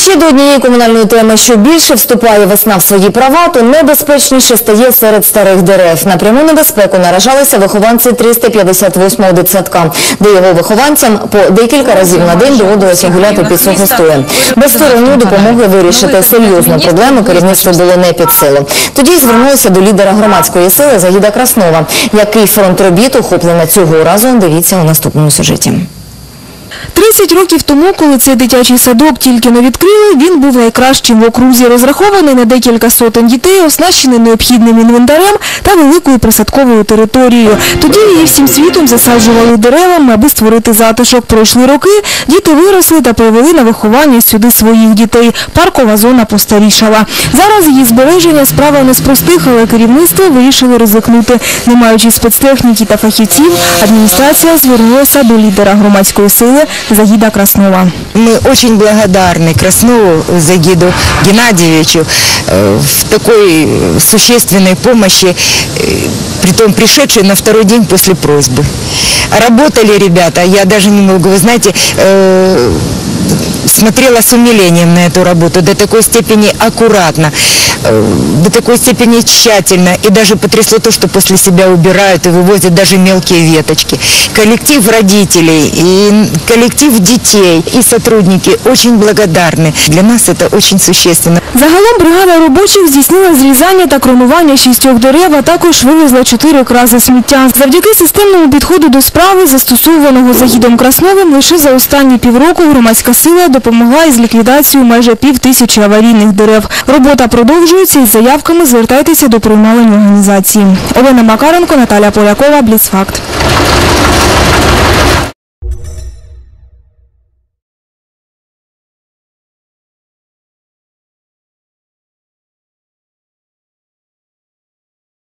Ще до однієї комунальної теми, що більше вступає весна в свої права, то небезпечніше стає серед старих дерев. На пряму небезпеку наражалися вихованці 358-го дитсадка, де його вихованцям по декілька разів на день доводилося гуляти під сухостоєм. Без сторонньої допомоги вирішити серйозну проблему керівництво було не під силу. Тоді й звернулися до лідера громадської сили Загіда Краснова. Який фронт робіт охоплено цього разу, дивіться у наступному сюжеті. 30 років тому, коли цей дитячий садок тільки не відкрили, він був найкращим в окрузі, розрахований на декілька сотень дітей, оснащений необхідним інвентарем та великою присадковою територією. Тоді її всім світом засаджували деревами, аби створити затишок. Пройшли роки, діти виросли та привели на виховання сюди своїх дітей. Паркова зона постарішала. Зараз її збереження справа не з простих, але керівництво вирішили ризикнути. Не маючи спецтехніки та фахівців, адміністрація звернулася до лідера громадської сили Загида Краснова. Мы очень благодарны Краснову Загиду Геннадьевичу в такой существенной помощи, притом пришедшей на второй день после просьбы. Работали ребята, я даже не могу, вы знаете, смотрела с умилением на эту работу, до такой степени аккуратно, до такой степени тщательно, и даже потрясло то, что после себя убирают и вывозят даже мелкие веточки. Коллектив родителей, и коллектив детей, и сотрудники очень благодарны. Для нас это очень существенно. Загалом бригада робочих здійснила зрізання та кронування 6 дерев, а також вивезла 4 краси сміття. Завдяки системному підходу до справи, застосованого Загідом Красновим, лише за останні півроку громадська сила допомогла із ліквідацією майже 5000 аварійних дерев. Робота продовжується, із заявками звертайтеся до приймальної організації. Олена Макаренко, Наталя Полякова, Бліцфакт.